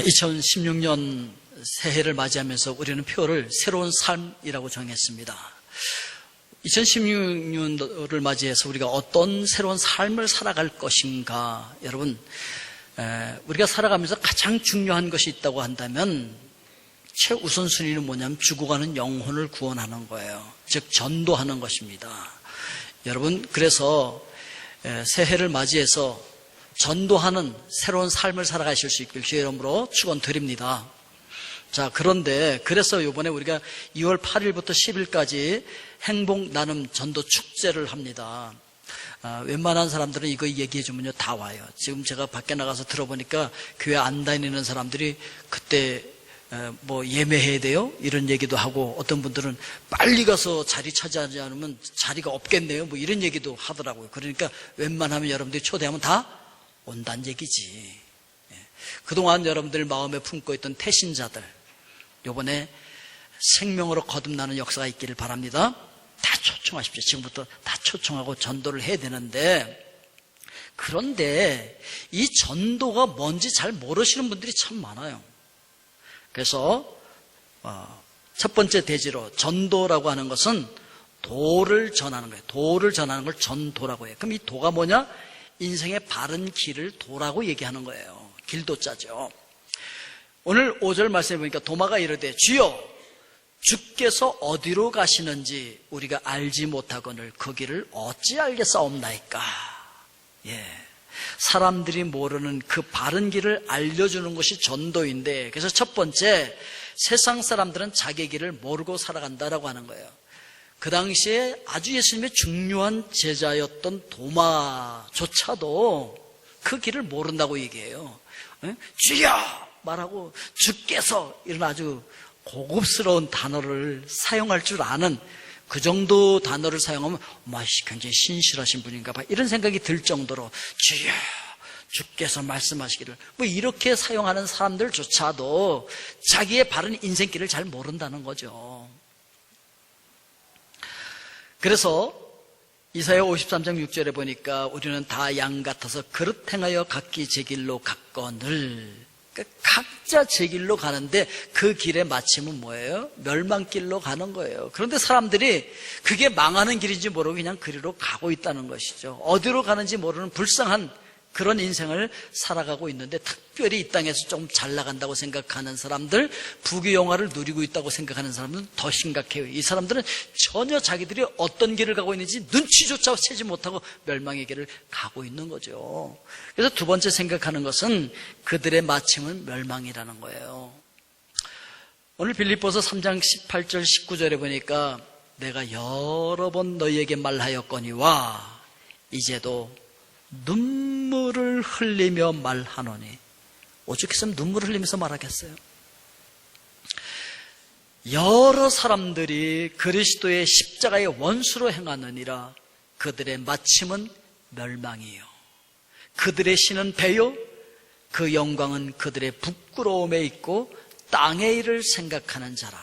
2016년 새해를 맞이하면서 우리는 표를 새로운 삶이라고 정했습니다. 2016년을 맞이해서 우리가 어떤 새로운 삶을 살아갈 것인가. 여러분, 우리가 살아가면서 가장 중요한 것이 있다고 한다면 최우선순위는 뭐냐면 죽어가는 영혼을 구원하는 거예요. 즉 전도하는 것입니다. 여러분, 그래서 새해를 맞이해서 전도하는 새로운 삶을 살아가실 수 있길 주의 이름으로 축원드립니다. 자, 그런데 그래서 이번에 우리가 2월 8일부터 10일까지 행복 나눔 전도 축제를 합니다. 웬만한 사람들은 이거 얘기해 주면요 다 와요. 지금 제가 밖에 나가서 들어보니까 교회 안 다니는 사람들이 그때 뭐 예매해야 돼요? 이런 얘기도 하고, 어떤 분들은 빨리 가서 자리 차지하지 않으면 자리가 없겠네요. 뭐 이런 얘기도 하더라고요. 그러니까 웬만하면 여러분들이 초대하면 다 온다는 얘기지. 그동안 여러분들 마음에 품고 있던 태신자들, 요번에 생명으로 거듭나는 역사가 있기를 바랍니다. 다 초청하십시오. 지금부터 다 초청하고 전도를 해야 되는데, 그런데 이 전도가 뭔지 잘 모르시는 분들이 참 많아요. 그래서 첫 번째 대지로 전도라고 하는 것은 도를 전하는 거예요. 도를 전하는 걸 전도라고 해요. 그럼 이 도가 뭐냐? 인생의 바른 길을 도라고 얘기하는 거예요. 길도자죠. 오늘 5절 말씀해 보니까 도마가 이르되 주여 주께서 어디로 가시는지 우리가 알지 못하거늘 그 길을 어찌 알겠사옵나이까. 사람들이 모르는 그 바른 길을 알려주는 것이 전도인데, 그래서 첫 번째, 세상 사람들은 자기 길을 모르고 살아간다라고 하는 거예요. 그 당시에 아주 예수님의 중요한 제자였던 도마조차도 그 길을 모른다고 얘기해요. 주여 말하고 주께서 이런 아주 고급스러운 단어를 사용할 줄 아는, 그 정도 단어를 사용하면 굉장히 신실하신 분인가 봐 이런 생각이 들 정도로 주여 주께서 말씀하시기를 뭐 이렇게 사용하는 사람들조차도 자기의 바른 인생길을 잘 모른다는 거죠. 그래서 이사야 53장 6절에 보니까 우리는 다 양 같아서 그릇 행하여 각기 제 길로 갔거늘, 각자 제 길로 가는데 그 길의 마침은 뭐예요? 멸망길로 가는 거예요. 그런데 사람들이 그게 망하는 길인지 모르고 그냥 그리로 가고 있다는 것이죠. 어디로 가는지 모르는 불쌍한 그런 인생을 살아가고 있는데, 특별히 이 땅에서 좀 잘 나간다고 생각하는 사람들, 부귀영화를 누리고 있다고 생각하는 사람들은 더 심각해요. 이 사람들은 전혀 자기들이 어떤 길을 가고 있는지 눈치조차 채지 못하고 멸망의 길을 가고 있는 거죠. 그래서 두 번째 생각하는 것은 그들의 마침은 멸망이라는 거예요. 오늘 빌립보서 3장 18절 19절에 보니까 내가 여러 번 너희에게 말하였거니와 이제도 눈물을 흘리며 말하노니. 오죽했으면 눈물을 흘리면서 말하겠어요. 여러 사람들이 그리스도의 십자가의 원수로 행하느니라 그들의 마침은 멸망이요 그들의 신은 배요 그 영광은 그들의 부끄러움에 있고 땅의 일을 생각하는 자라.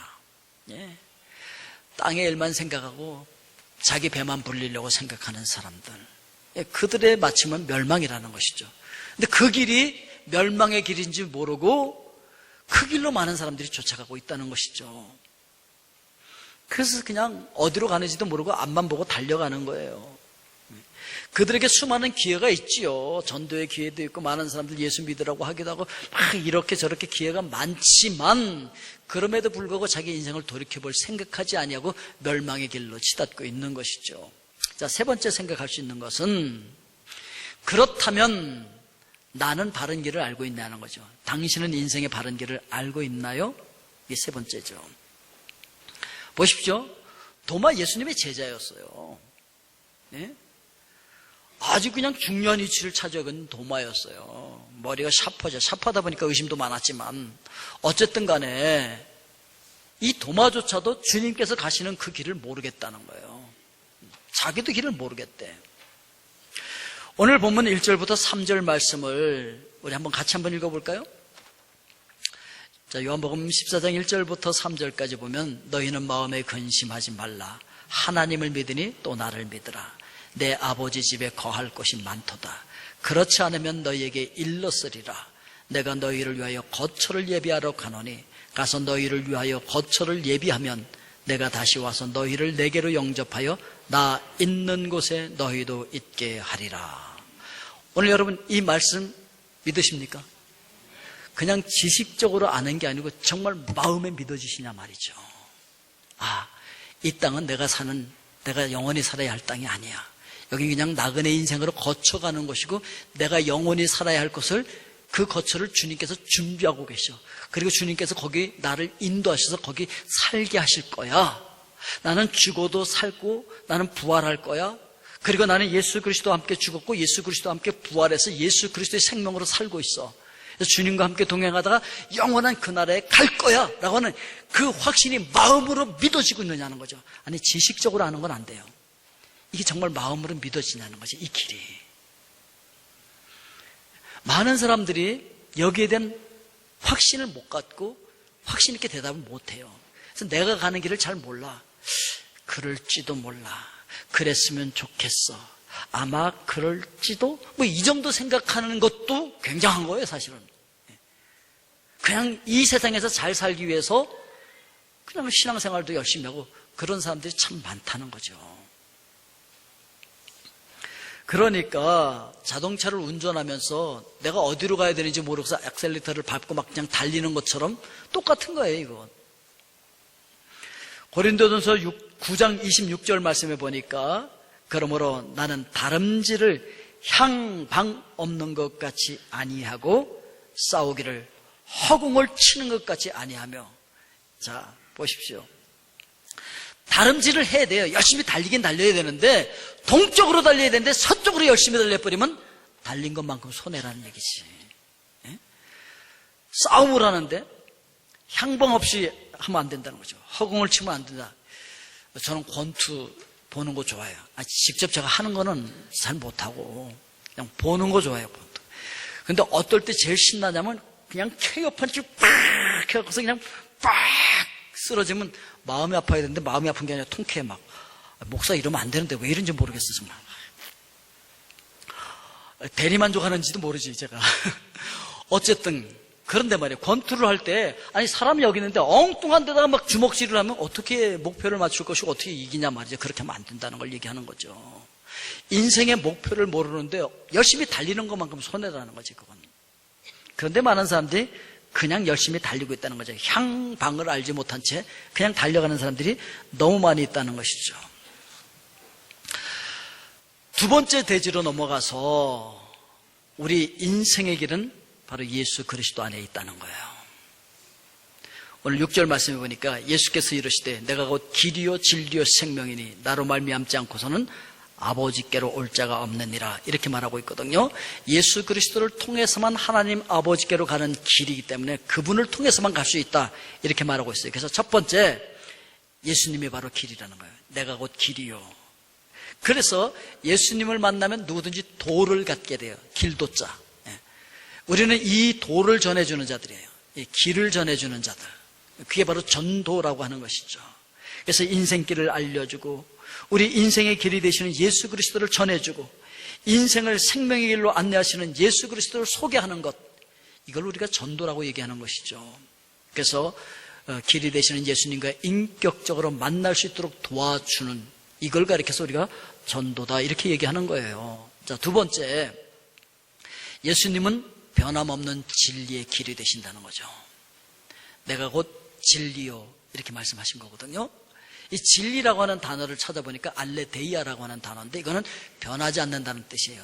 땅의 일만 생각하고 자기 배만 불리려고 생각하는 사람들, 그들의 마침은 멸망이라는 것이죠. 근데 그 길이 멸망의 길인지 모르고 그 길로 많은 사람들이 쫓아가고 있다는 것이죠. 그래서 그냥 어디로 가는지도 모르고 앞만 보고 달려가는 거예요. 그들에게 수많은 기회가 있지요. 전도의 기회도 있고 많은 사람들 예수 믿으라고 하기도 하고 막 이렇게 저렇게 기회가 많지만, 그럼에도 불구하고 자기 인생을 돌이켜볼 생각하지 아니하고 멸망의 길로 치닫고 있는 것이죠. 자, 세 번째 생각할 수 있는 것은, 그렇다면 나는 바른 길을 알고 있냐는 거죠. 당신은 인생의 바른 길을 알고 있나요? 이게 세 번째죠. 보십시오. 도마 예수님의 제자였어요. 아주 그냥 중요한 위치를 차지하는 도마였어요. 머리가 샤프하죠. 샤프하다 보니까 의심도 많았지만 어쨌든 간에 이 도마조차도 주님께서 가시는 그 길을 모르겠다는 거예요. 자기도 길을 모르겠대. 오늘 본문 1절부터 3절 말씀을 우리 같이 한번 읽어볼까요? 자, 요한복음 14장 1절부터 3절까지 보면 너희는 마음에 근심하지 말라. 하나님을 믿으니 또 나를 믿으라. 내 아버지 집에 거할 곳이 많도다. 그렇지 않으면 너희에게 일렀으리라. 내가 너희를 위하여 거처를 예비하러 가노니 가서 너희를 위하여 거처를 예비하면 내가 다시 와서 너희를 내게로 영접하여 나 있는 곳에 너희도 있게 하리라. 오늘 여러분 이 말씀 믿으십니까? 그냥 지식적으로 아는 게 아니고 정말 마음에 믿어지시냐 말이죠. 이 땅은 내가 영원히 살아야 할 땅이 아니야. 여기 그냥 나그네 인생으로 거쳐가는 것이고 내가 영원히 살아야 할 것을 그 거처를 주님께서 준비하고 계셔. 그리고 주님께서 거기 나를 인도하셔서 거기 살게 하실 거야. 나는 죽어도 살고 나는 부활할 거야. 그리고 나는 예수 그리스도와 함께 죽었고 예수 그리스도와 함께 부활해서 예수 그리스도의 생명으로 살고 있어. 그래서 주님과 함께 동행하다가 영원한 그 나라에 갈 거야 라고 하는 그 확신이 마음으로 믿어지고 있느냐는 거죠. 아니 지식적으로 아는 건 안 돼요. 이게 정말 마음으로 믿어지냐는 거죠. 이 길이. 많은 사람들이 여기에 대한 확신을 못 갖고 확신 있게 대답을 못 해요. 그래서 내가 가는 길을 잘 몰라. 그럴지도 몰라. 그랬으면 좋겠어. 아마 그럴지도 뭐 이 정도 생각하는 것도 굉장한 거예요, 사실은. 그냥 이 세상에서 잘 살기 위해서 그냥 신앙생활도 열심히 하고 그런 사람들이 참 많다는 거죠. 그러니까 자동차를 운전하면서 내가 어디로 가야 되는지 모르고서 액셀레이터를 밟고 막 그냥 달리는 것처럼 똑같은 거예요, 이건. 고린도전서 9장 26절 말씀에 보니까 그러므로 나는 다름질을 향방 없는 것 같이 아니하고 싸우기를 허공을 치는 것 같이 아니하며. 자, 보십시오. 다름질을 해야 돼요. 열심히 달리긴 달려야 되는데 동쪽으로 달려야 되는데 서쪽으로 열심히 달려버리면 달린 것만큼 손해라는 얘기지. 예? 싸움을 하는데 향방 없이 하면 안 된다는 거죠. 허공을 치면 안 된다. 저는 권투 보는 거 좋아해요. 직접 제가 하는 거는 잘 못하고 그냥 보는 거 좋아해요. 권투. 근데 어떨 때 제일 신나냐면 그냥 KO 펀치 팍 해서 그냥 팍 쓰러지면 마음이 아파야 되는데 마음이 아픈 게 아니라 통쾌해. 막 목사 이러면 안 되는데 왜 이런지 모르겠어 정말. 대리만족하는지도 모르지 제가. 어쨌든 그런데 말이에요. 권투를 할 때 아니 사람이 여기 있는데 엉뚱한 데다가 막 주먹질을 하면 어떻게 목표를 맞출 것이고 어떻게 이기냐 말이죠. 그렇게 하면 안 된다는 걸 얘기하는 거죠. 인생의 목표를 모르는데 열심히 달리는 것만큼 손해라는 거지 그건. 그런데 많은 사람들이 그냥 열심히 달리고 있다는 거죠. 향방을 알지 못한 채 그냥 달려가는 사람들이 너무 많이 있다는 것이죠. 두 번째 대지로 넘어가서 우리 인생의 길은 바로 예수 그리스도 안에 있다는 거예요. 오늘 6절 말씀해 보니까 예수께서 이르시되 내가 곧 길이요 진리요 생명이니 나로 말미암지 않고서는 아버지께로 올 자가 없느니라 이렇게 말하고 있거든요. 예수 그리스도를 통해서만 하나님 아버지께로 가는 길이기 때문에 그분을 통해서만 갈 수 있다 이렇게 말하고 있어요. 그래서 첫 번째 예수님이 바로 길이라는 거예요. 내가 곧 길이요. 그래서 예수님을 만나면 누구든지 도를 갖게 돼요. 길도자. 우리는 이 도를 전해주는 자들이에요. 이 길을 전해주는 자들. 그게 바로 전도라고 하는 것이죠. 그래서 인생길을 알려주고 우리 인생의 길이 되시는 예수 그리스도를 전해주고 인생을 생명의 길로 안내하시는 예수 그리스도를 소개하는 것, 이걸 우리가 전도라고 얘기하는 것이죠. 그래서 길이 되시는 예수님과 인격적으로 만날 수 있도록 도와주는, 이걸 가리켜서 우리가 전도다 이렇게 얘기하는 거예요. 자, 두 번째, 예수님은 변함없는 진리의 길이 되신다는 거죠. 내가 곧 진리요 이렇게 말씀하신 거거든요. 이 진리라고 하는 단어를 찾아보니까 알레데이아라고 하는 단어인데 이거는 변하지 않는다는 뜻이에요.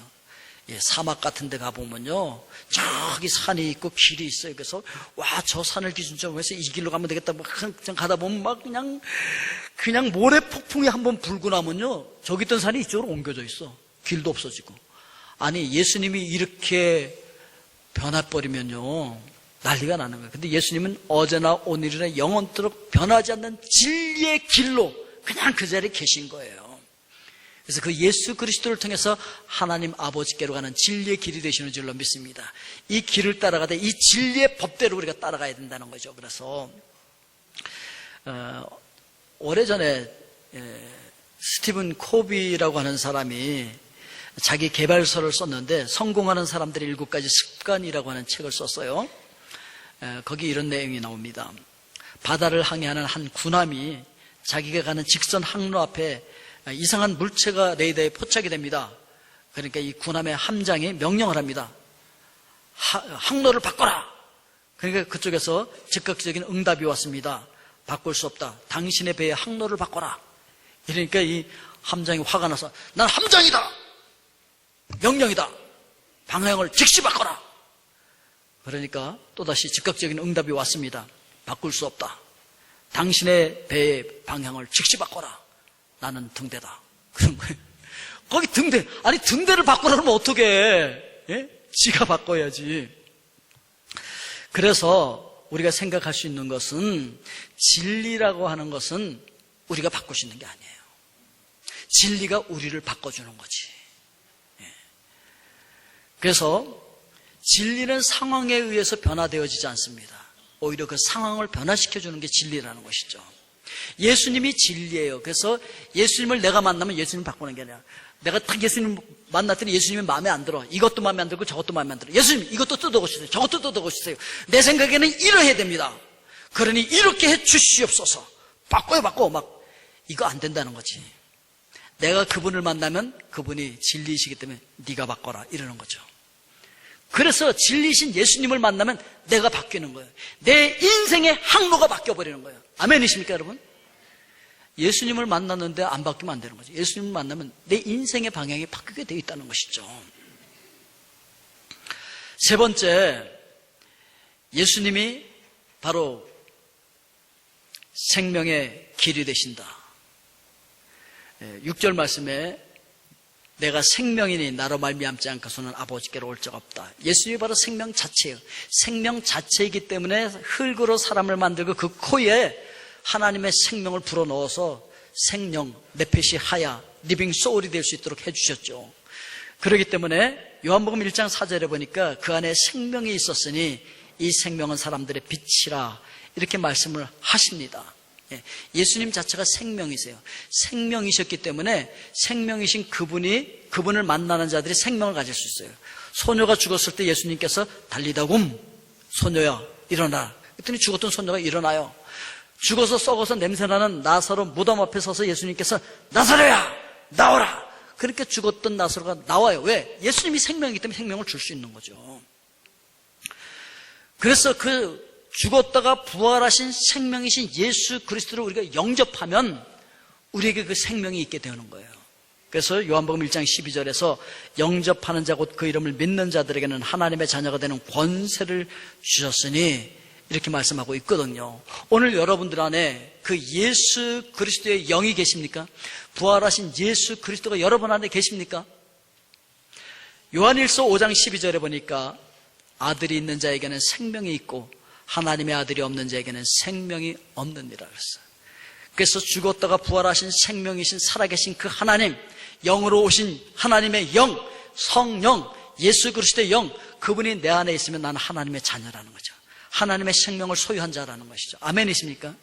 예, 사막 같은 데 가보면요 저기 산이 있고 길이 있어요. 그래서 와, 저 산을 기준점으로 해서 이 길로 가면 되겠다 막 그냥 가다 보면 막 그냥 모래 폭풍이 한번 불고 나면요 저기 있던 산이 이쪽으로 옮겨져 있어. 길도 없어지고. 아니 예수님이 이렇게 변화버리면요 난리가 나는 거예요. 근데 예수님은 어제나 오늘이나 영원토록 변하지 않는 진리의 길로 그냥 그 자리에 계신 거예요. 그래서 그 예수 그리스도를 통해서 하나님 아버지께로 가는 진리의 길이 되시는 줄로 믿습니다. 이 길을 따라가되 이 진리의 법대로 우리가 따라가야 된다는 거죠. 그래서 오래전에 스티븐 코비라고 하는 사람이 자기 개발서를 썼는데 성공하는 사람들의 7가지 습관이라고 하는 책을 썼어요. 거기 이런 내용이 나옵니다. 바다를 항해하는 한 군함이 자기가 가는 직선 항로 앞에 이상한 물체가 레이더에 포착이 됩니다. 그러니까 이 군함의 함장이 명령을 합니다. 항로를 바꿔라. 그러니까 그쪽에서 즉각적인 응답이 왔습니다. 바꿀 수 없다. 당신의 배의 항로를 바꿔라. 이러니까 이 함장이 화가 나서 난 함장이다. 명령이다. 방향을 즉시 바꿔라. 그러니까 또다시 즉각적인 응답이 왔습니다. 바꿀 수 없다. 당신의 배의 방향을 즉시 바꿔라. 나는 등대다. 그런 거예요. 거기 등대. 아니 등대를 바꾸라 그러면 어떻게 해? 예? 지가 바꿔야지. 그래서 우리가 생각할 수 있는 것은 진리라고 하는 것은 우리가 바꿀 수 있는 게 아니에요. 진리가 우리를 바꿔주는 거지. 예. 그래서 진리는 상황에 의해서 변화되어지지 않습니다. 오히려 그 상황을 변화시켜주는 게 진리라는 것이죠. 예수님이 진리예요. 그래서 예수님을 내가 만나면 예수님 바꾸는 게 아니라 내가 딱 예수님 만났더니 예수님이 마음에 안 들어. 이것도 마음에 안 들고 저것도 마음에 안 들어. 예수님 이것도 뜯어고치세요. 저것도 뜯어고치세요. 내 생각에는 이러해야 됩니다. 그러니 이렇게 해 주시옵소서. 바꿔요 바꿔. 막 이거 안 된다는 거지. 내가 그분을 만나면 그분이 진리이시기 때문에 네가 바꿔라 이러는 거죠. 그래서 진리신 예수님을 만나면 내가 바뀌는 거예요. 내 인생의 항로가 바뀌어버리는 거예요. 아멘이십니까 여러분? 예수님을 만났는데 안 바뀌면 안 되는 거죠. 예수님을 만나면 내 인생의 방향이 바뀌게 되어 있다는 것이죠. 세 번째, 예수님이 바로 생명의 길이 되신다. 6절 말씀에 내가 생명이니 나로 말미암지 않고서는 아버지께로 올 적 없다. 예수님이 바로 생명 자체예요. 생명 자체이기 때문에 흙으로 사람을 만들고 그 코에 하나님의 생명을 불어넣어서 생명, 네페시 하야, 리빙 소울이 될 수 있도록 해주셨죠. 그렇기 때문에 요한복음 1장 4절에 보니까 그 안에 생명이 있었으니 이 생명은 사람들의 빛이라 이렇게 말씀을 하십니다. 예수님 자체가 생명이세요. 생명이셨기 때문에 생명이신 그분을 만나는 자들이 생명을 가질 수 있어요. 소녀가 죽었을 때 예수님께서 달리다굼 소녀야 일어나. 그랬더니 죽었던 소녀가 일어나요. 죽어서 썩어서 냄새나는 나사로 무덤 앞에 서서 예수님께서 나사로야 나오라. 그렇게 죽었던 나사로가 나와요. 왜? 예수님이 생명이기 때문에 생명을 줄 수 있는 거죠. 그래서 그 죽었다가 부활하신 생명이신 예수 그리스도를 우리가 영접하면 우리에게 그 생명이 있게 되는 거예요. 그래서 요한복음 1장 12절에서 영접하는 자 곧 그 이름을 믿는 자들에게는 하나님의 자녀가 되는 권세를 주셨으니 이렇게 말씀하고 있거든요. 오늘 여러분들 안에 그 예수 그리스도의 영이 계십니까? 부활하신 예수 그리스도가 여러분 안에 계십니까? 요한일서 5장 12절에 보니까 아들이 있는 자에게는 생명이 있고 하나님의 아들이 없는 자에게는 생명이 없느니라 그랬어요. 그래서 죽었다가 부활하신 생명이신 살아계신 그 하나님, 영으로 오신 하나님의 영, 성령, 예수 그리스도의 영, 그분이 내 안에 있으면 나는 하나님의 자녀라는 거죠. 하나님의 생명을 소유한 자라는 것이죠. 아멘이십니까?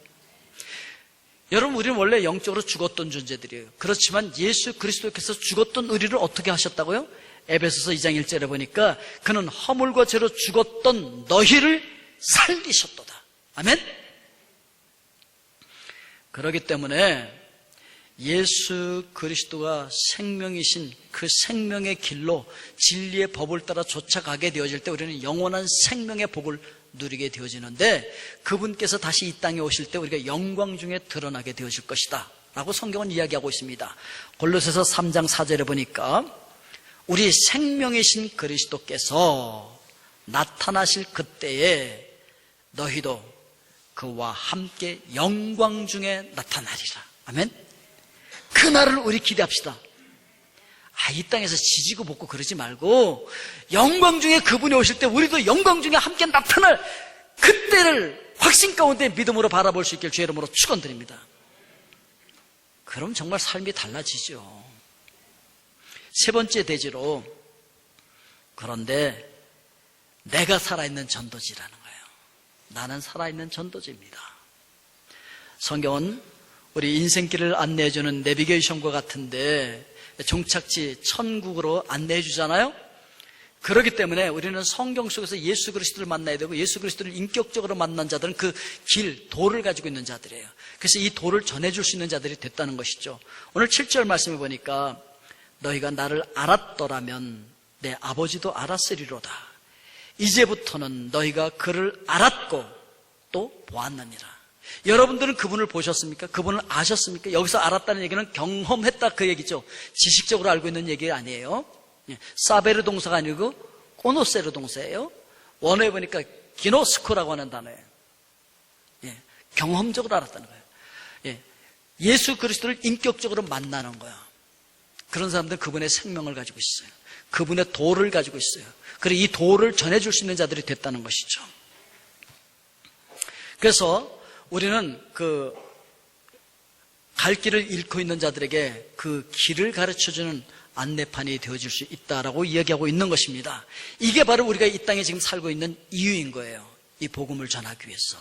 여러분, 우리는 원래 영적으로 죽었던 존재들이에요. 그렇지만 예수 그리스도께서 죽었던 우리를 어떻게 하셨다고요? 에베소서 2장 1절에 보니까 그는 허물과 죄로 죽었던 너희를 살리셨도다. 아멘? 그렇기 때문에 예수 그리스도가 생명이신 그 생명의 길로 진리의 법을 따라 쫓아가게 되어질 때 우리는 영원한 생명의 복을 누리게 되어지는데 그분께서 다시 이 땅에 오실 때 우리가 영광 중에 드러나게 되어질 것이다 라고 성경은 이야기하고 있습니다. 골로새서 3장 4절에 보니까 우리 생명이신 그리스도께서 나타나실 그때에 너희도 그와 함께 영광 중에 나타나리라. 아멘. 그날을 우리 기대합시다. 이 땅에서 지지고 볶고 그러지 말고 영광 중에 그분이 오실 때 우리도 영광 중에 함께 나타날 그때를 확신 가운데 믿음으로 바라볼 수 있길 주의 이름으로 축원드립니다. 그럼 정말 삶이 달라지죠. 세 번째 대지로 그런데 내가 살아있는 전도지라는 거예요. 나는 살아있는 전도지입니다. 성경은 우리 인생길을 안내해주는 내비게이션과 같은데 종착지 천국으로 안내해 주잖아요. 그렇기 때문에 우리는 성경 속에서 예수 그리스도를 만나야 되고 예수 그리스도를 인격적으로 만난 자들은 그 길, 도를 가지고 있는 자들이에요. 그래서 이 도를 전해줄 수 있는 자들이 됐다는 것이죠. 오늘 7절 말씀을 보니까 너희가 나를 알았더라면 내 아버지도 알았으리로다. 이제부터는 너희가 그를 알았고 또 보았느니라. 여러분들은 그분을 보셨습니까? 그분을 아셨습니까? 여기서 알았다는 얘기는 경험했다 그 얘기죠. 지식적으로 알고 있는 얘기 아니에요. 사베르 동사가 아니고 코노세르 동사예요. 원어에 보니까 기노스코라고 하는 단어예요. 경험적으로 알았다는 거예요. 예수 그리스도를 인격적으로 만나는 거예요. 그런 사람들은 그분의 생명을 가지고 있어요. 그분의 도를 가지고 있어요. 그리고 이 도를 전해줄 수 있는 자들이 됐다는 것이죠. 그래서 우리는 그 갈 길을 잃고 있는 자들에게 그 길을 가르쳐주는 안내판이 되어질 수 있다라고 이야기하고 있는 것입니다. 이게 바로 우리가 이 땅에 지금 살고 있는 이유인 거예요. 이 복음을 전하기 위해서.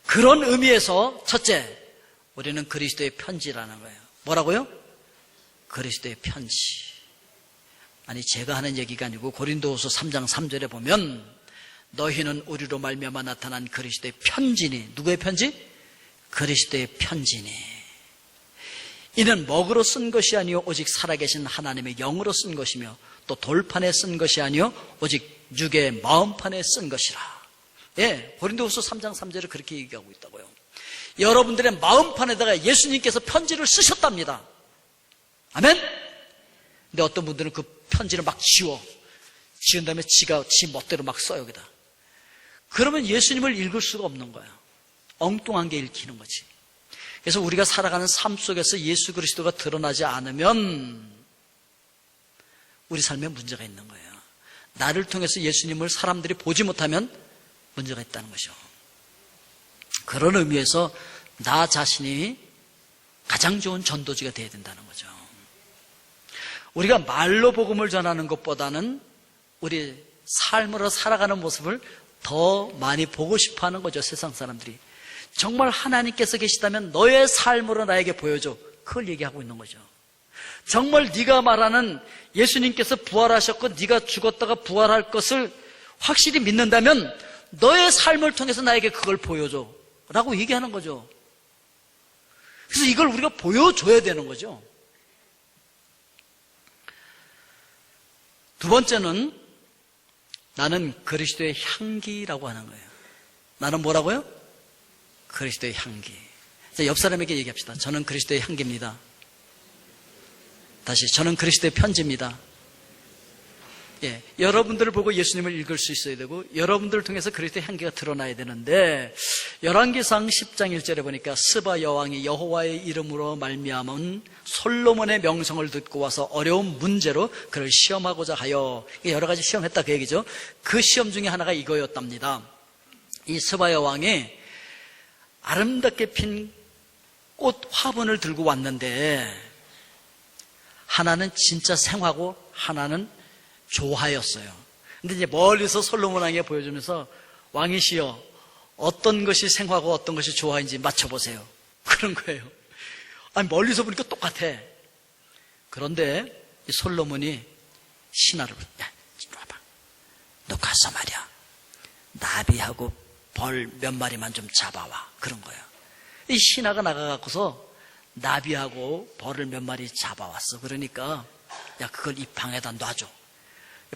그런 의미에서 첫째, 우리는 그리스도의 편지라는 거예요. 뭐라고요? 그리스도의 편지. 아니 제가 하는 얘기가 아니고 고린도후서 3장 3절에 보면 너희는 우리로 말미암아 나타난 그리스도의 편지니. 누구의 편지? 그리스도의 편지니. 이는 먹으로 쓴 것이 아니요 오직 살아계신 하나님의 영으로 쓴 것이며 또 돌판에 쓴 것이 아니요 오직 육의 마음판에 쓴 것이라. 고린도후서 3장 3절에 그렇게 얘기하고 있다고요. 여러분들의 마음판에다가 예수님께서 편지를 쓰셨답니다. 아멘? 근데 어떤 분들은 그 편지를 막 지운 다음에 지 멋대로 막 써요, 여기다. 그러면 예수님을 읽을 수가 없는 거예요. 엉뚱한 게 읽히는 거지. 그래서 우리가 살아가는 삶 속에서 예수 그리스도가 드러나지 않으면 우리 삶에 문제가 있는 거예요. 나를 통해서 예수님을 사람들이 보지 못하면 문제가 있다는 거죠. 그런 의미에서 나 자신이 가장 좋은 전도지가 되어야 된다는 거죠. 우리가 말로 복음을 전하는 것보다는 우리 삶으로 살아가는 모습을 더 많이 보고 싶어 하는 거죠, 세상 사람들이. 정말 하나님께서 계시다면 너의 삶으로 나에게 보여줘. 그걸 얘기하고 있는 거죠. 정말 네가 말하는 예수님께서 부활하셨고 네가 죽었다가 부활할 것을 확실히 믿는다면 너의 삶을 통해서 나에게 그걸 보여줘 라고 얘기하는 거죠. 그래서 이걸 우리가 보여줘야 되는 거죠. 두 번째는 나는 그리스도의 향기라고 하는 거예요. 나는 뭐라고요? 그리스도의 향기. 자, 옆 사람에게 얘기합시다. 저는 그리스도의 향기입니다. 다시, 저는 그리스도의 편지입니다. 여러분들을 보고 예수님을 읽을 수 있어야 되고 여러분들을 통해서 그리스도의 향기가 드러나야 되는데, 열왕기상 10장 1절에 보니까 스바 여왕이 여호와의 이름으로 말미암은 솔로몬의 명성을 듣고 와서 어려운 문제로 그를 시험하고자 하여, 여러 가지 시험했다 그 얘기죠. 그 시험 중에 하나가 이거였답니다. 이 스바 여왕이 아름답게 핀 꽃 화분을 들고 왔는데 하나는 진짜 생화고 하나는 조화였어요. 근데 이제 멀리서 솔로몬 왕에게 보여주면서 왕이시여 어떤 것이 생화고 어떤 것이 조화인지 맞춰보세요. 그런 거예요. 아니 멀리서 보니까 똑같아. 그런데 이 솔로몬이 신하를 야, 이리 와봐. 너 가서 말이야 나비하고 벌 몇 마리만 좀 잡아와. 그런 거예요. 이 신하가 나가갖고서 나비하고 벌을 몇 마리 잡아왔어. 그러니까 야 그걸 이 방에다 놔줘.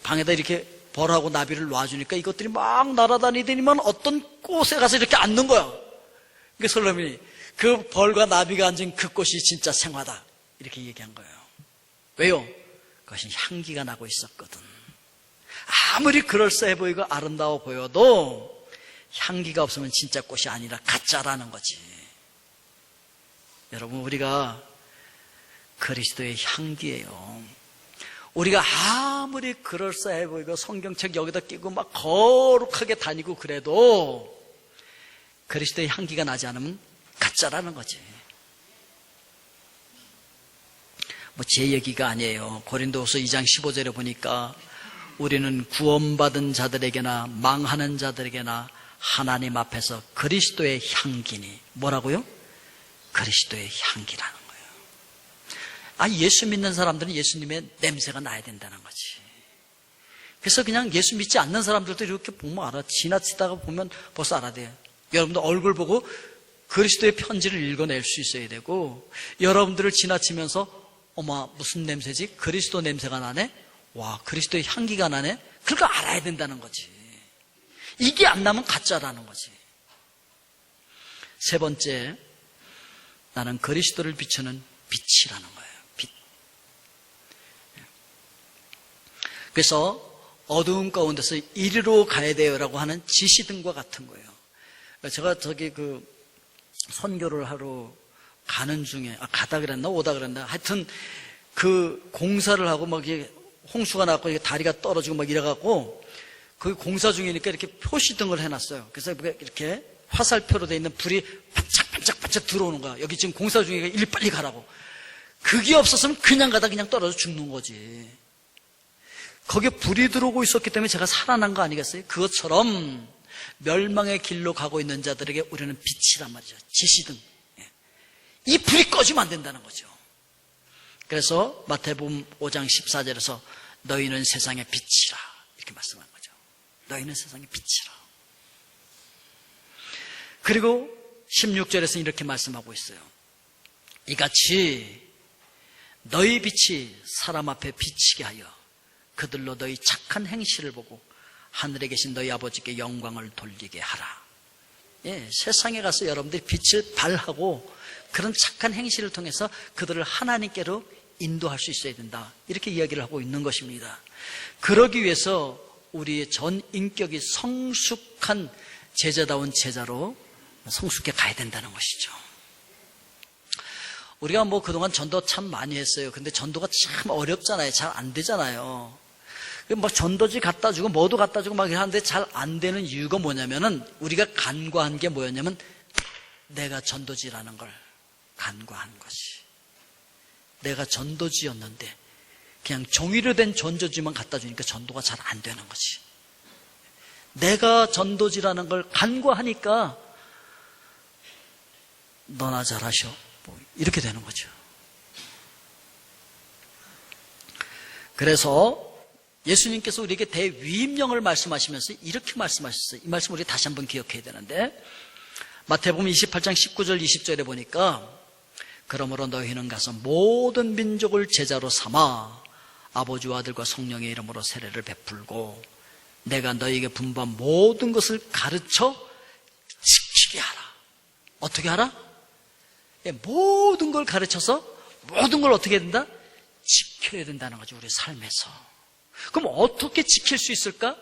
방에다 이렇게 벌하고 나비를 놔주니까 이것들이 막 날아다니더니만 어떤 꽃에 가서 이렇게 앉는 거야. 그러니까 솔로몬이 그 벌과 나비가 앉은 그 꽃이 진짜 생화다 이렇게 얘기한 거예요. 왜요? 그것이 향기가 나고 있었거든. 아무리 그럴싸해 보이고 아름다워 보여도 향기가 없으면 진짜 꽃이 아니라 가짜라는 거지. 여러분, 우리가 그리스도의 향기예요. 우리가 아무리 그럴싸해 보이고 성경책 여기다 끼고 막 거룩하게 다니고 그래도 그리스도의 향기가 나지 않으면 가짜라는 거지. 뭐 제 얘기가 아니에요. 고린도후서 2장 15절에 보니까 우리는 구원받은 자들에게나 망하는 자들에게나 하나님 앞에서 그리스도의 향기니. 뭐라고요? 그리스도의 향기라는 거예요. 예수 믿는 사람들은 예수님의 냄새가 나야 된다는 거지. 그래서 그냥 예수 믿지 않는 사람들도 이렇게 보면 알아. 지나치다가 보면 벌써 알아야 돼요. 여러분들 얼굴 보고 그리스도의 편지를 읽어낼 수 있어야 되고, 여러분들을 지나치면서 어머 무슨 냄새지? 그리스도 냄새가 나네? 와, 그리스도의 향기가 나네? 그걸 알아야 된다는 거지. 이게 안 나면 가짜라는 거지. 세 번째, 나는 그리스도를 비추는 빛이라는 거예요. 빛. 그래서 어두운 가운데서 이리로 가야 돼요라고 하는 지시등과 같은 거예요. 제가 선교를 하러 가는 중에, 가다 그랬나 오다 그랬나, 하여튼 그 공사를 하고 막 이게 홍수가 나고 다리가 떨어지고 막 이래갖고 그 공사 중이니까 이렇게 표시등을 해놨어요. 그래서 이렇게 화살표로 돼 있는 불이 반짝반짝 들어오는 거야. 여기 지금 공사 중이니까 일 빨리 가라고. 그게 없었으면 그냥 가다 그냥 떨어져 죽는 거지. 거기에 불이 들어오고 있었기 때문에 제가 살아난 거 아니겠어요? 그것처럼 멸망의 길로 가고 있는 자들에게 우리는 빛이란 말이죠. 지시등. 이 불이 꺼지면 안 된다는 거죠. 그래서 마태복음 5장 14절에서 너희는 세상의 빛이라 이렇게 말씀한 거죠. 너희는 세상의 빛이라. 그리고 16절에서 이렇게 말씀하고 있어요. 이같이 너희 빛이 사람 앞에 비치게 하여 그들로 너희 착한 행실을 보고 하늘에 계신 너희 아버지께 영광을 돌리게 하라. 세상에 가서 여러분들이 빛을 발하고 그런 착한 행실을 통해서 그들을 하나님께로 인도할 수 있어야 된다. 이렇게 이야기를 하고 있는 것입니다. 그러기 위해서 우리의 전 인격이 성숙한 제자다운 제자로 성숙해 가야 된다는 것이죠. 우리가 그동안 전도 참 많이 했어요. 근데 전도가 참 어렵잖아요. 잘 안 되잖아요. 막 전도지 갖다 주고 뭐도 갖다 주고 막 하는데 잘 안 되는 이유가 뭐냐면은 우리가 간과한 게 뭐였냐면 내가 전도지라는 걸 간과한 것이. 내가 전도지였는데 그냥 종이로 된 전도지만 갖다 주니까 전도가 잘 안 되는 거지. 내가 전도지라는 걸 간과하니까 너나 잘하셔. 이렇게 되는 거죠. 그래서 예수님께서 우리에게 대위임령을 말씀하시면서 이렇게 말씀하셨어요. 이 말씀 우리 다시 한번 기억해야 되는데, 마태복음 28장 19절 20절에 보니까 그러므로 너희는 가서 모든 민족을 제자로 삼아 아버지와 아들과 성령의 이름으로 세례를 베풀고 내가 너희에게 분부한 모든 것을 가르쳐 지키게 하라. 어떻게 하라? 모든 걸 가르쳐서 모든 걸 어떻게 해야 된다? 지켜야 된다는 거죠. 우리 삶에서. 그럼 어떻게 지킬 수 있을까?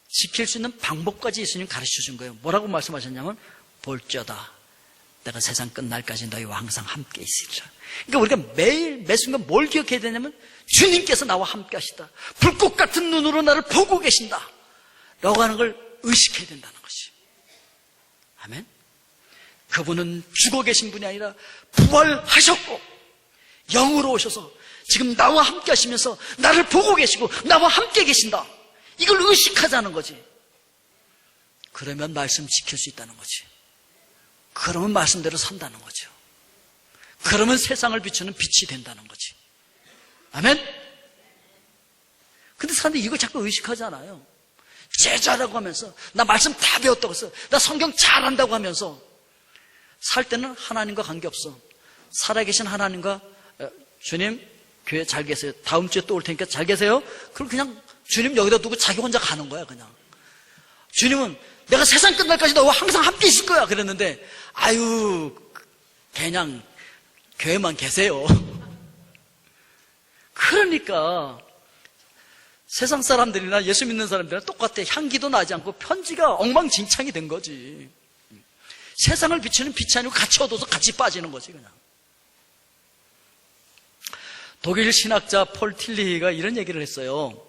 지킬 수 있는 방법까지 예수님 가르쳐 준 거예요. 뭐라고 말씀하셨냐면 볼지어다 내가 세상 끝날까지 너희와 항상 함께 있으리라. 그러니까 우리가 매일 매순간 뭘 기억해야 되냐면 주님께서 나와 함께 하시다. 불꽃 같은 눈으로 나를 보고 계신다 라고 하는 걸 의식해야 된다는 것이. 아멘. 그분은 죽어 계신 분이 아니라 부활하셨고 영으로 오셔서 지금 나와 함께 하시면서 나를 보고 계시고 나와 함께 계신다. 이걸 의식하자는 거지. 그러면 말씀 지킬 수 있다는 거지. 그러면 말씀대로 산다는 거죠. 그러면 세상을 비추는 빛이 된다는 거지. 아멘? 근데 사람들이 이거 자꾸 의식하잖아요. 제자라고 하면서 나 말씀 다 배웠다고 해서 나 성경 잘한다고 하면서 살 때는 하나님과 관계없어. 살아계신 하나님과 주님 교회 잘 계세요. 다음 주에 또 올 테니까 잘 계세요. 그럼 그냥 주님 여기다 두고 자기 혼자 가는 거야. 그냥 주님은 내가 세상 끝날까지 너와 항상 함께 있을 거야 그랬는데 아유 그냥 교회만 계세요. 그러니까 세상 사람들이나 예수 믿는 사람들이랑 똑같아. 향기도 나지 않고 편지가 엉망진창이 된 거지. 세상을 비추는 빛이 아니고 같이 얻어서 같이 빠지는 거지 그냥. 독일 신학자 폴 틸리히가 이런 얘기를 했어요.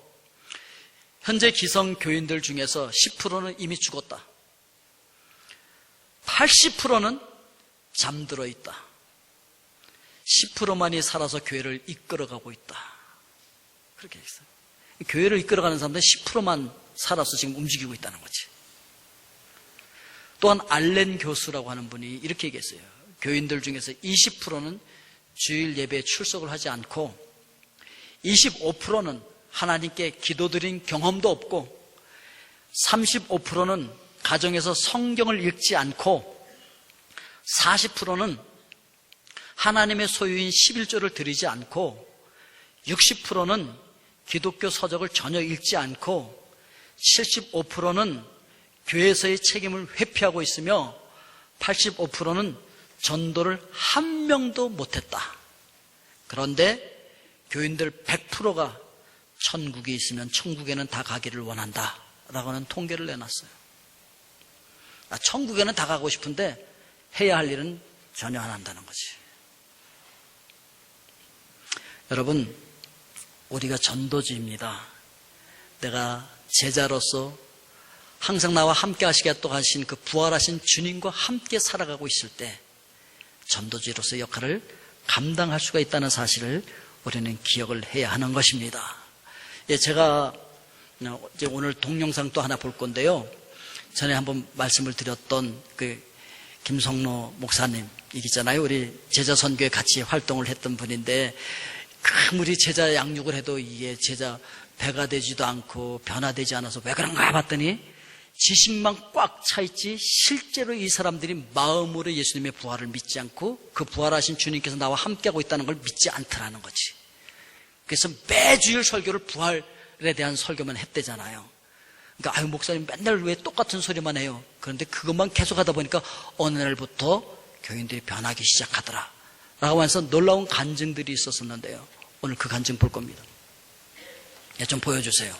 현재 기성 교인들 중에서 10%는 이미 죽었다. 80%는 잠들어 있다. 10%만이 살아서 교회를 이끌어가고 있다. 그렇게 했어요. 교회를 이끌어가는 사람들은 10%만 살아서 지금 움직이고 있다는 거지. 또한 알렌 교수라고 하는 분이 이렇게 얘기했어요. 교인들 중에서 20%는 주일 예배에 출석을 하지 않고 25%는 하나님께 기도드린 경험도 없고 35%는 가정에서 성경을 읽지 않고 40%는 하나님의 소유인 11조를 드리지 않고 60%는 기독교 서적을 전혀 읽지 않고 75%는 교회에서의 책임을 회피하고 있으며 85%는 전도를 한 명도 못했다. 그런데 교인들 100%가 천국에 있으면 천국에는 다 가기를 원한다 라고 하는 통계를 내놨어요. 천국에는 다 가고 싶은데 해야 할 일은 전혀 안 한다는 거지. 여러분, 우리가 전도지입니다. 내가 제자로서 항상 나와 함께 하시겠다고 하신 그 부활하신 주님과 함께 살아가고 있을 때 전도지로서 역할을 감당할 수가 있다는 사실을 우리는 기억을 해야 하는 것입니다. 제가 이제 오늘 동영상 또 하나 볼 건데요. 전에 한번 말씀을 드렸던 그 김성로 목사님 이기잖아요. 우리 제자 선교에 같이 활동을 했던 분인데 아무리 제자 양육을 해도 이게 제자 배가 되지도 않고 변화되지 않아서 왜 그런가 봤더니 지식만 꽉 차 있지 실제로 이 사람들이 마음으로 예수님의 부활을 믿지 않고 그 부활하신 주님께서 나와 함께하고 있다는 걸 믿지 않더라는 거지. 그래서 매주일 설교를 부활에 대한 설교만 했대잖아요. 그러니까 목사님 맨날 왜 똑같은 소리만 해요. 그런데 그것만 계속하다 보니까 어느 날부터 교인들이 변하기 시작하더라 라고 해서 놀라운 간증들이 있었었는데요. 오늘 그 간증 볼 겁니다. 좀 보여주세요.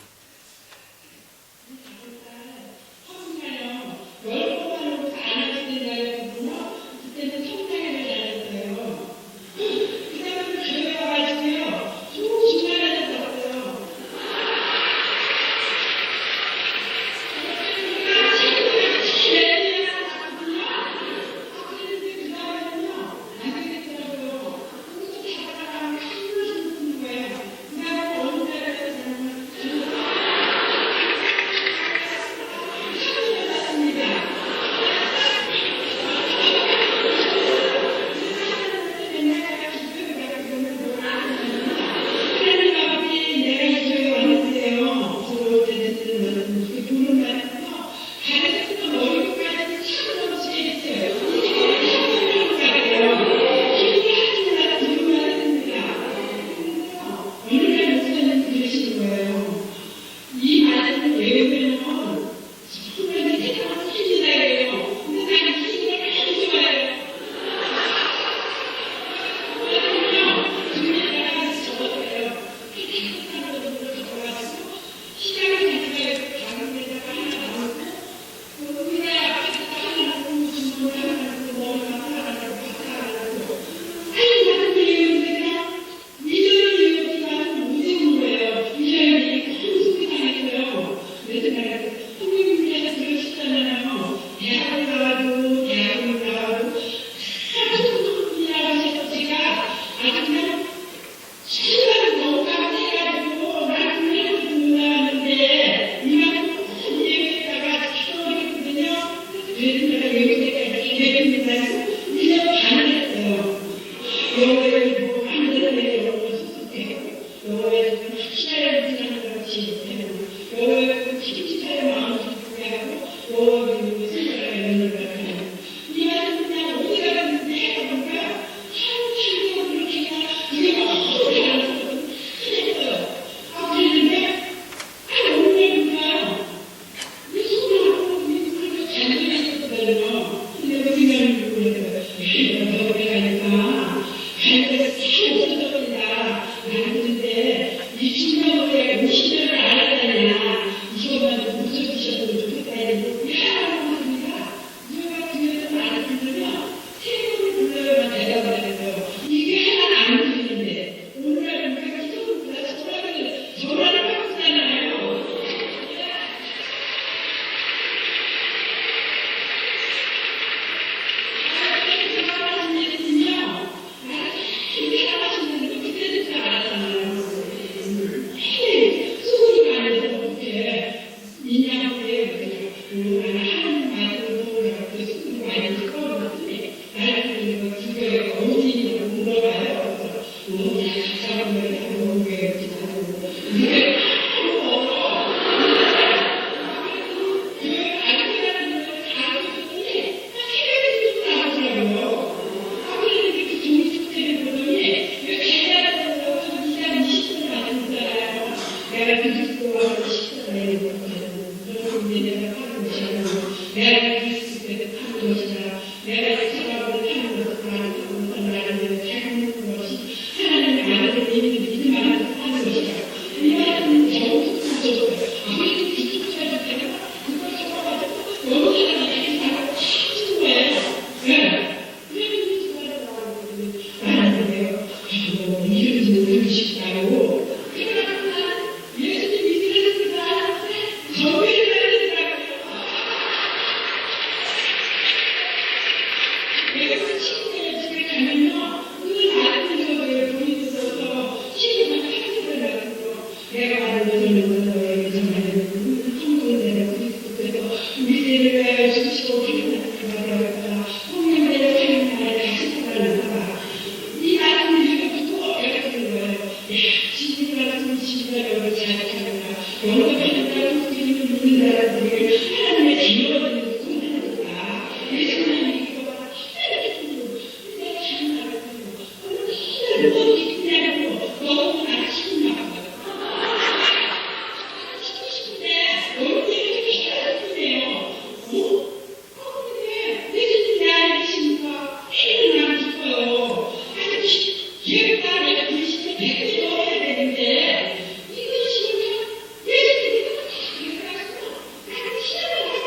내가 그리스도께 하는 것이라 내가 생각을 하는 것을 말하는 삶는 것이 하나님 아들을 믿는 하는 것이라 이 말은 겨우 하소서 아무리 기도해도 되나 그걸 잡아가지고 너무 사람이 사람을 찾는 거예요. 나는 그래요. 이런 일을 싶다고 예수님 믿으니까 정의를 하더라고요. 내가 친구의 집에 가면요, 늘 아는 거를 돈이 있어서 친구가 찾으러 나가서 내가 아는 거는 너에게 정말 한국인들의 그리스도께서 미래를 주시고 기도하는 홍명대로 하는 나라에 다시 살아나가 이 아는 일을 듣고 내가 그런 거예요. 야, 지지가 지지가 잘하는가 영업하는다고 믿는다라는 게 하나님의 기여를 꿈꾸는구나. 예수님이 이거 내가 잘나가고 너무 기쁘냐고 너무 아쉽나 시키고 싶은데 너무 되게 힘들었네요. 근데 예수님 내 안에 계시니까 힘을 안 기뻐요. 예배가 내가 그리스도의 백을 넣어야 되는데 이것이 예수님이 그래서 나는 시험을 하고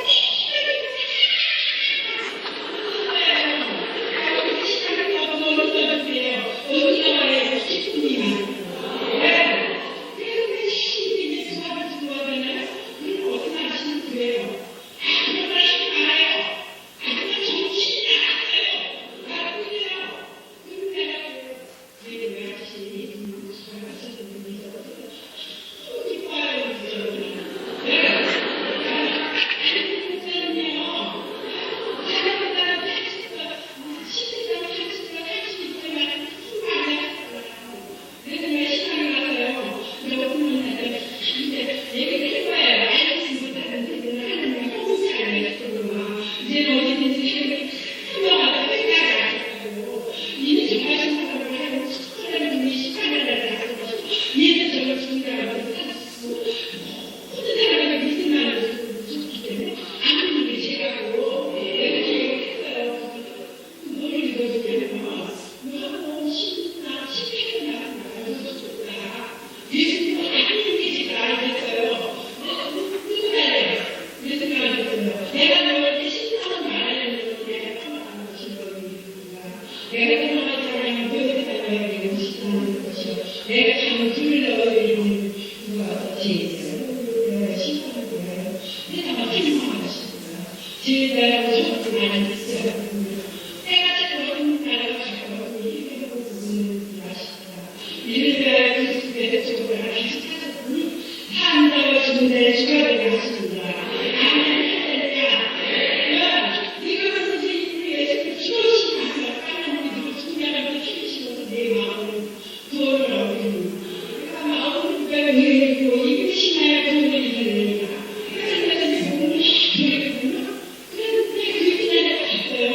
시험을 하고 너무 써주세요. 어디가 와야 기쁨이 많아요. 그런데 시험이 수학을 좋아하잖아요. 그럼 어디 나시는 거예요? 그런 말 하지 말아요. 그냥 정신이 나갔어요. 나쁘네요. 그런데 내가 왜 하시니? 이제 어디든지 한명하다 생각을 안 했고 이미 정말 생각을 하고 하나님 분이 시간을 내고 이제 저를 준비하고 모든 사람의 믿음만을 줬기 때문에 아는 게 제가고 내가 계획했어요. 뭘 읽어주냐면 너무 신나 실패를 나가서 좋다. 예수님은 아는 게 제가 알겠어요. 누구나 그래서 알겠어요. 내가 너에게 신나는 말하려면 내가 떠나가는 것이 너희입니다. 내가 떠나가지 않으면 너희가 떠나야 되는 신나는 것이요. 내가 참 불을 넣어드리는 누가 제일이요. 신나는 거예요. 내가 막 행복하십니다. 제일이라고 저도 많이 있어요. 때가 차고 나라가 가까워 이렇게 하고 부르는 아십니다. 이를 그리스도의 쪽으로 다시 찾아보니 산다고 주문에 주가되게 하십니다. 이거는 이제 예수님 주어진 하나님이 중요한 힘이시면서 내 마음을 구원을 얻으니 마음을 구별하고 이것이나야 구원을 이루느니라. 그래서 내가 내 몸을 돌리거든요. 그런데 그 기다려 갔어요.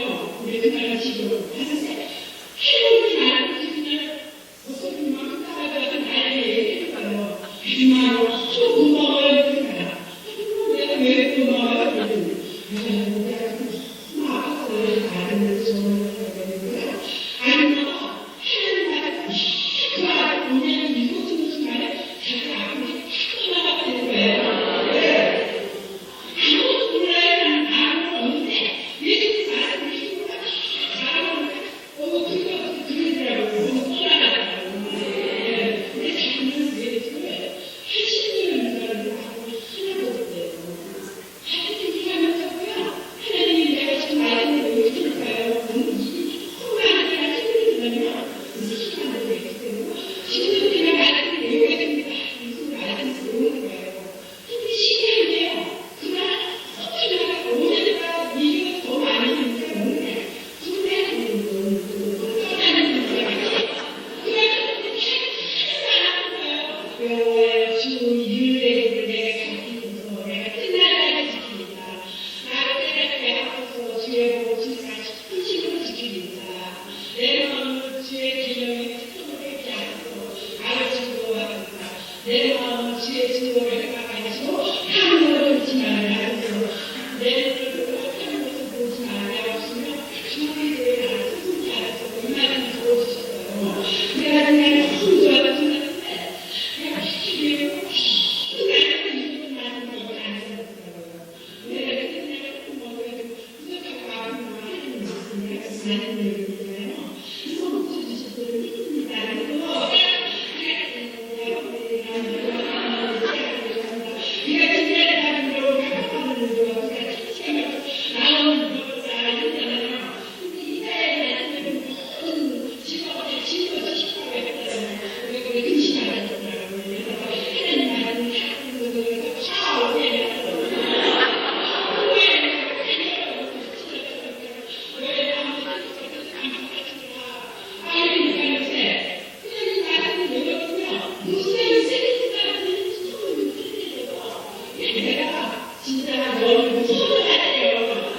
많은 거예요. 그래서 목사님께서도 이쁩니다. 네가 진짜 사람으로 가까워하는 거, 나오는 거다 이러잖아요. 근데 이사야는 지금 싶어요. 왜 근심하는 거라고 하나님 말은 진짜 너무 무서워하세요.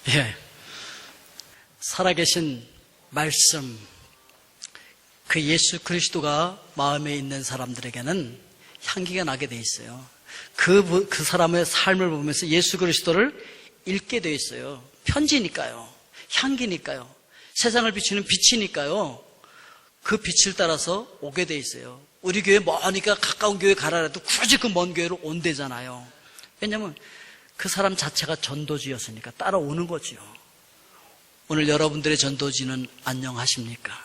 예. 살아계신 말씀, 그 예수 그리스도가 마음에 있는 사람들에게는 향기가 나게 돼 있어요. 그 사람의 삶을 보면서 예수 그리스도를 읽게 돼 있어요. 편지니까요. 향기니까요. 세상을 비추는 빛이니까요. 그 빛을 따라서 오게 돼 있어요. 우리 교회 머니까 가까운 교회 가라 해도 굳이 그 먼 교회로 온대잖아요. 왜냐하면 그 사람 자체가 전도지였으니까 따라오는 거지요. 오늘 여러분들의 전도지는 안녕하십니까?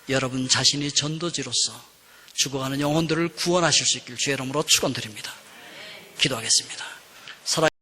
여러분 자신이 전도지로서 죽어가는 영혼들을 구원하실 수 있길 주의 이름으로 축원드립니다. 기도하겠습니다.